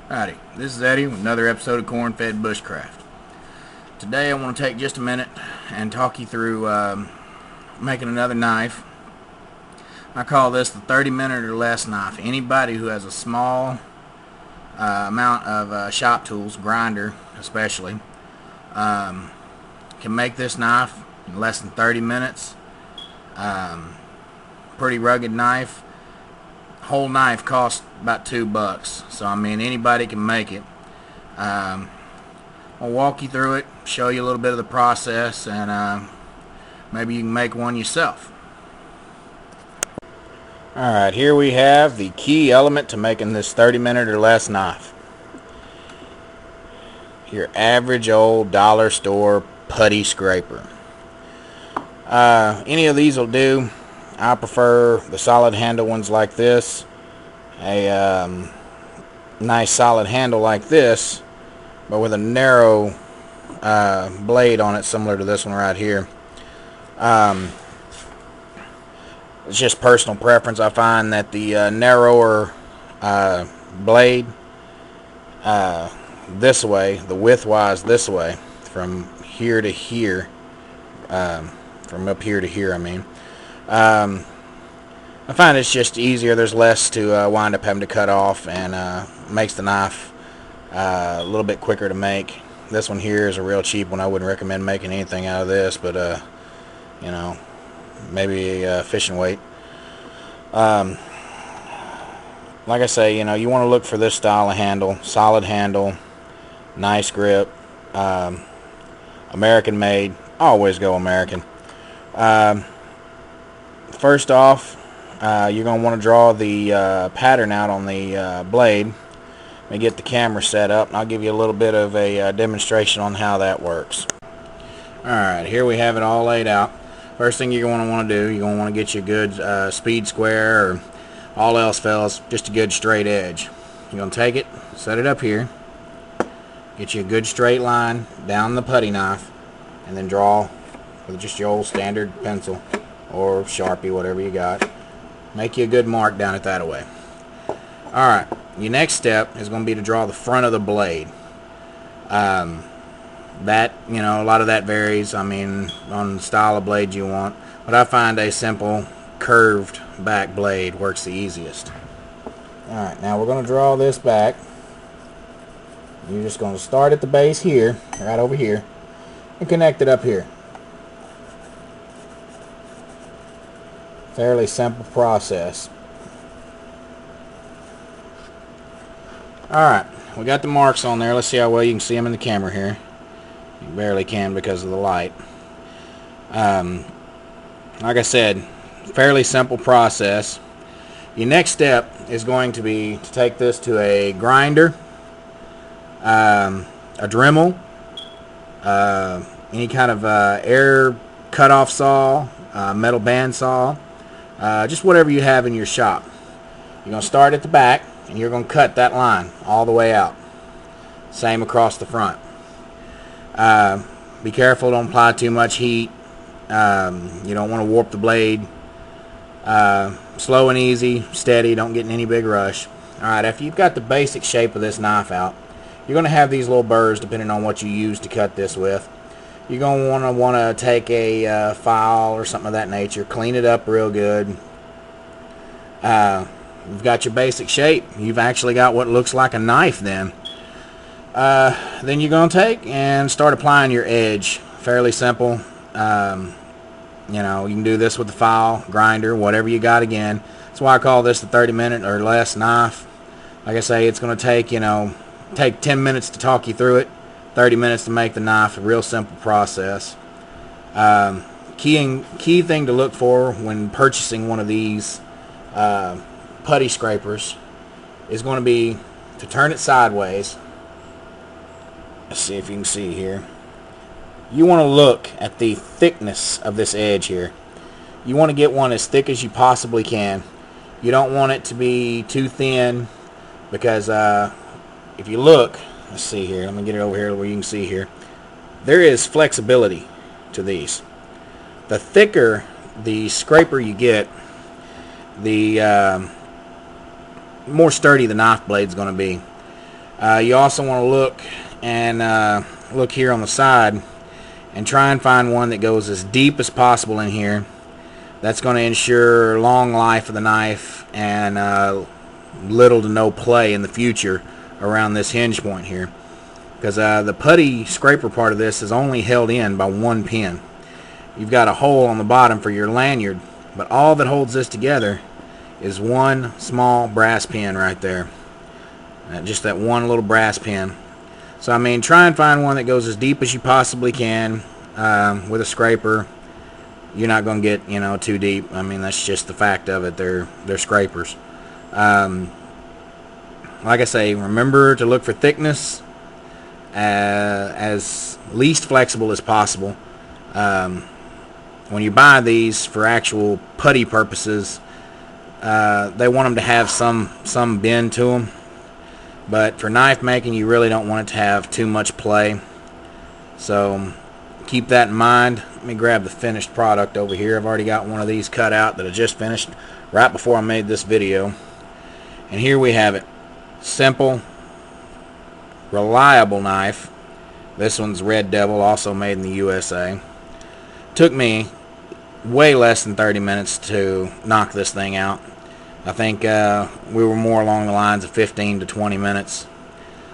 Howdy, this is Eddie with another episode of Corn-Fed Bushcraft. Today I want to take just a minute and talk you through making another knife. I call this the 30-minute or less knife. Anybody who has a small amount of shop tools, grinder especially, can make this knife in less than 30 minutes. Pretty rugged knife. Whole knife costs about $2, so I mean anybody can make it. I'll walk you through it, show you a little bit of the process, and maybe you can make one yourself. Alright, here we have the key element to making this 30-minute or less knife. Your average old dollar store putty scraper. Any of these will do. I prefer the solid handle ones like this. A nice solid handle like this, but with a narrow blade on it, similar to this one right here. It's just personal preference. I find that the narrower blade this way, the width-wise this way, from here to here, from up here to here, I mean. I find it's just easier. There's less to wind up having to cut off, and makes the knife a little bit quicker to make. This one here is a real cheap one. I wouldn't recommend making anything out of this, but you know, maybe a fishing weight. Like I say, you know, you want to look for this style of handle, solid handle, nice grip, American made. Always go American. First off, you're going to want to draw the pattern out on the blade. Let me get the camera set up, and I'll give you a little bit of a demonstration on how that works. Alright, here we have it all laid out. First thing you're going to want to do, you're going to want to get you a good speed square, or all else fails, just a good straight edge. You're going to take it, set it up here, get you a good straight line down the putty knife, and then draw with just your old standard pencil or Sharpie, whatever you got. Make you a good mark down it that way. Alright, your next step is going to be to draw the front of the blade. That, you know, a lot of that varies, I mean, on the style of blade you want. But I find a simple curved back blade works the easiest. Alright, now we're going to draw this back. You're just going to start at the base here, right over here, and connect it up here. Fairly simple process. Alright, we got the marks on there. Let's see how well you can see them in the camera here. You barely can because of the light. Like I said, fairly simple process. Your next step is going to be to take this to a grinder, a Dremel, any kind of air cutoff saw, metal bandsaw, just whatever you have in your shop. You're going to start at the back, and you're going to cut that line all the way out. Same across the front. Be careful, don't apply too much heat. You don't want to warp the blade. Slow and easy, steady, don't get in any big rush. Alright, after you've got the basic shape of this knife out, you're going to have these little burrs depending on what you use to cut this with. You're going to want to take a file or something of that nature, clean it up real good. You've got your basic shape. You've actually got what looks like a knife then. Then you're going to take and start applying your edge. Fairly simple. You know, you can do this with the file, grinder, whatever you got again. That's why I call this the 30-minute or less knife. Like I say, it's going to take, you know, take 10 minutes to talk you through it. 30 minutes to make the knife. A real simple process. Key thing to look for when purchasing one of these putty scrapers is going to be to turn it sideways. Let's see if you can see here. You want to look at the thickness of this edge here. You want to get one as thick as you possibly can. You don't want it to be too thin, because if you look, let's see here, let me get it over here where you can see here. There is flexibility to these. The thicker the scraper you get, the more sturdy the knife blade is going to be. You also want to look here on the side and try and find one that goes as deep as possible in here. That's going to ensure long life of the knife and little to no play in the future around this hinge point here, because the putty scraper part of this is only held in by one pin. You've got a hole on the bottom for your lanyard, but all that holds this together is one small brass pin right there. Just that one little brass pin. So I mean, try and find one that goes as deep as you possibly can. With a scraper, you're not going to get, you know, too deep. I mean, that's just the fact of it. They're scrapers. Like I say, remember to look for thickness, as least flexible as possible. When you buy these for actual putty purposes, they want them to have some bend to them. But for knife making, you really don't want it to have too much play. So keep that in mind. Let me grab the finished product over here. I've already got one of these cut out that I just finished right before I made this video. And here we have it. Simple, reliable knife. This one's Red Devil, also made in the USA. Took me way less than 30 minutes to knock this thing out. I think we were more along the lines of 15 to 20 minutes.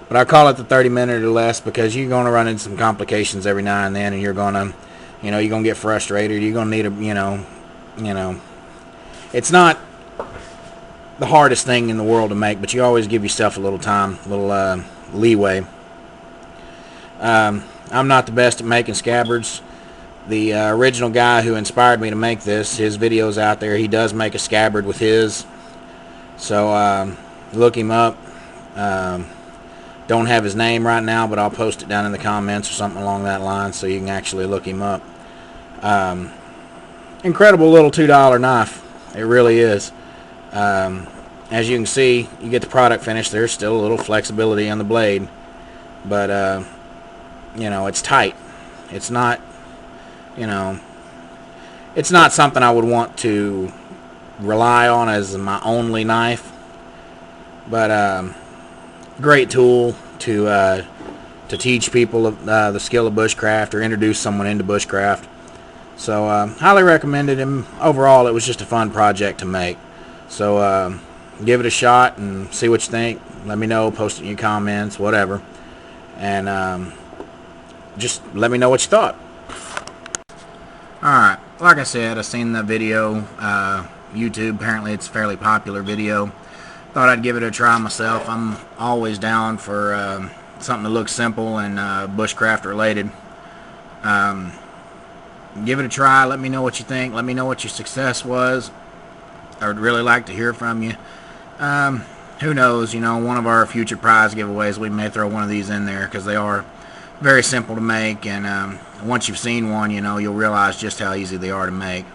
But I call it the 30-minute or less because you're going to run into some complications every now and then, and you're going to, you know, you're going to get frustrated. You're going to need a, you know, it's not the hardest thing in the world to make, but you always give yourself a little time, a little leeway. I'm not the best at making scabbards. The original guy who inspired me to make this, his video's out there. He does make a scabbard with his. So look him up. Don't have his name right now, but I'll post it down in the comments or something along that line so you can actually look him up. Incredible little $2 knife. It really is. As you can see, you get the product finished. There's still a little flexibility on the blade, but you know, it's tight. It's not, you know, it's not something I would want to rely on as my only knife, but great tool to teach people the skill of bushcraft or introduce someone into bushcraft. So highly recommended him. Overall, it was just a fun project to make. So give it a shot and see what you think. Let me know, post it in your comments, whatever, and just let me know what you thought. Alright, like I said, I've seen the video. YouTube, apparently it's a fairly popular video. Thought I'd give it a try myself. I'm always down for something that looks simple and bushcraft related. Give it a try. Let me know what you think. Let me know what your success was. I would really like to hear from you. Who knows, you know, one of our future prize giveaways, we may throw one of these in there because they are very simple to make, and once you've seen one, you know, you'll realize just how easy they are to make.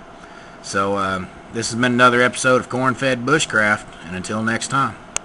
So this has been another episode of Corn Fed Bushcraft, and until next time.